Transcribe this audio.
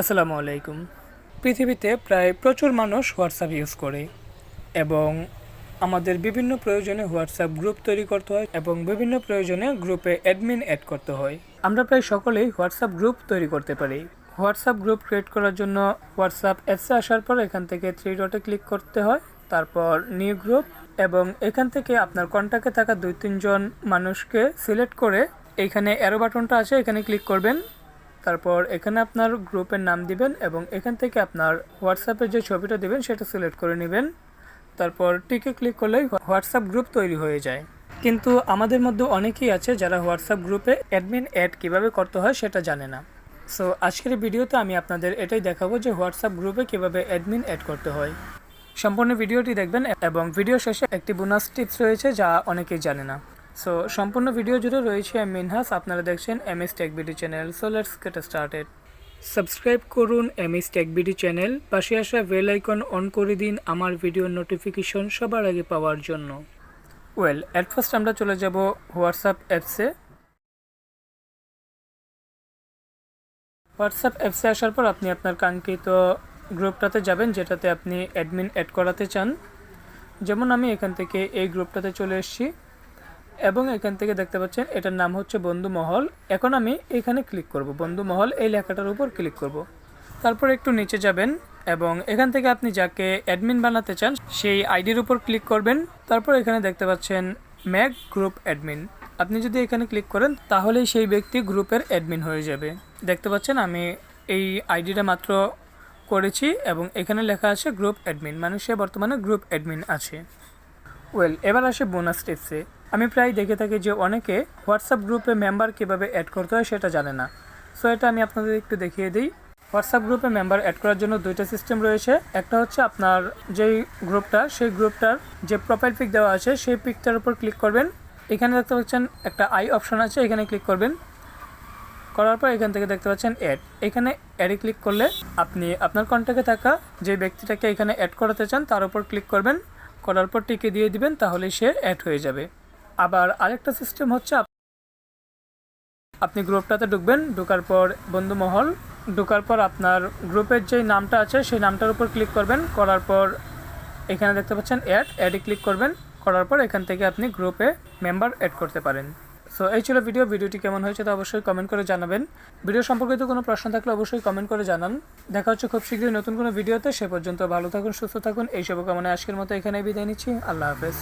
আসসালামু আলাইকুম। পৃথিবীতে প্রায় প্রচুর মানুষ হোয়াটসঅ্যাপ ইউজ করে এবং আমাদের বিভিন্ন প্রয়োজনে হোয়াটসঅ্যাপ গ্রুপ তৈরি করতে হয় এবং বিভিন্ন প্রয়োজনে গ্রুপে অ্যাডমিন অ্যাড করতে হয়। আমরা প্রায় সকলেই হোয়াটসঅ্যাপ গ্রুপ তৈরি করতে পারি। হোয়াটসঅ্যাপ গ্রুপ ক্রিয়েট করার জন্য হোয়াটসঅ্যাপ অ্যাপসে আসার পর এখান থেকে 3 ডটে ক্লিক করতে হয়, তারপর নিউ গ্রুপ, এবং এখান থেকে আপনার কন্ট্যাক্টে থাকা 2-3 জন মানুষকে সিলেক্ট করে এইখানে অ্যারো বাটনটা আছে, এখানে ক্লিক করবেন। তারপর এখানে আপনার গ্রুপের নাম দিবেন এবং এখান থেকে আপনার হোয়াটসঅ্যাপের যে ছবিটা দিবেন সেটা সিলেক্ট করে নেবেন। তারপর টিকে ক্লিক করলেই হোয়াটসঅ্যাপ গ্রুপ তৈরি হয়ে যায়। কিন্তু আমাদের মধ্যে অনেকেই আছে যারা হোয়াটসঅ্যাপ গ্রুপে অ্যাডমিন অ্যাড কীভাবে করতে হয় সেটা জানে না। সো আজকের ভিডিওতে আমি আপনাদের এটাই দেখাবো যে হোয়াটসঅ্যাপ গ্রুপে কীভাবে অ্যাডমিন অ্যাড করতে হয়। সম্পূর্ণ ভিডিওটি দেখবেন এবং ভিডিও শেষে একটি বোনাস টিপস রয়েছে যা অনেকেই জানে না। সো সম্পূর্ণ ভিডিও জুড়ে রয়েছে আমি মিনহাস, আপনারা দেখছেন MS tech BD channel. So let's get started. Subscribe করুন এমএস টেক বিডি চ্যানেল, পাশে আসা বেল আইকন অন করে দিন আমার ভিডিওর নোটিফিকেশন সবার আগে পাওয়ার জন্য। অ্যাট ফার্স্ট আমরা চলে যাব হোয়াটসঅ্যাপ অ্যাপসে। হোয়াটসঅ্যাপ অ্যাপসে আসার পর আপনি আপনার কাঙ্ক্ষিত গ্রুপটাতে যাবেন যেটাতে আপনি অ্যাডমিন অ্যাড করাতে চান। যেমন আমি এখান থেকে এই গ্রুপটাতে চলে এসেছি এবং এখান থেকে দেখতে পাচ্ছেন এটার নাম হচ্ছে বন্ধু মহল। এখন আমি এখানে ক্লিক করব, বন্ধু মহল এই লেখাটার উপর ক্লিক করব। তারপর একটু নিচে যাবেন এবং এখান থেকে আপনি যাকে অ্যাডমিন বানাতে চান সেই আইডির উপর ক্লিক করবেন। তারপর এখানে দেখতে পাচ্ছেন মেক গ্রুপ অ্যাডমিন, আপনি যদি এখানে ক্লিক করেন তাহলেই সেই ব্যক্তি গ্রুপের অ্যাডমিন হয়ে যাবে। দেখতে পাচ্ছেন আমি এই আইডিটা মাত্র করেছি এবং এখানে লেখা আছে গ্রুপ অ্যাডমিন, মানে সে বর্তমানে গ্রুপ অ্যাডমিন আছে। এবার আসে বোনাস টিপসে। আমি প্রায় দেখে থাকি যে অনেকে হোয়াটসঅ্যাপ গ্রুপে মেম্বার কীভাবে অ্যাড করতে হয় সেটা জানে না। সো এটা আমি আপনাদের একটু দেখিয়ে দিই। হোয়াটসঅ্যাপ গ্রুপে মেম্বার অ্যাড করার জন্য দুইটা সিস্টেম রয়েছে। একটা হচ্ছে আপনার যেই গ্রুপটা সেই গ্রুপটার যে প্রোফাইল পিক দেওয়া আছে সেই পিকটার উপর ক্লিক করবেন। এখানে দেখতে পাচ্ছেন একটা আই অপশন আছে, এখানে ক্লিক করবেন। করার পর এখান থেকে দেখতে পাচ্ছেন অ্যাড, এখানে অ্যাডে ক্লিক করলে আপনি আপনার কন্ট্যাক্টে থাকা যে ব্যক্তিটাকে এখানে অ্যাড করাতে চান তার উপর ক্লিক করবেন, করার পর টিকে দিয়ে দিবেন, তাহলে সে অ্যাড হয়ে যাবে। আবার আরেকটা সিস্টেম হচ্ছে আপনি গ্রুপটাতে ঢুকবেন, ঢোকার পর বন্ধু মহল, ঢোকার পর আপনার গ্রুপের যেই নামটা আছে সেই নামটার উপর ক্লিক করবেন, করার পর এখানে দেখতে পাচ্ছেন অ্যাডে ক্লিক করবেন, করার পর এখান থেকে আপনি গ্রুপে মেম্বার অ্যাড করতে পারেন। সো এই ছিল ভিডিওটি কেমন হয়েছে তা অবশ্যই কমেন্ট করে জানাবেন। ভিডিও সম্পর্কিত কোনো প্রশ্ন থাকলে অবশ্যই কমেন্ট করে জানান। দেখা হচ্ছে খুব শীঘ্রই নতুন কোনো ভিডিওতে। সে পর্যন্ত ভালো থাকুন, সুস্থ থাকুন, এই শুভকামনায় আজকের মতো এখানেই বিদায় নিচ্ছি। আল্লাহ হাফেজ।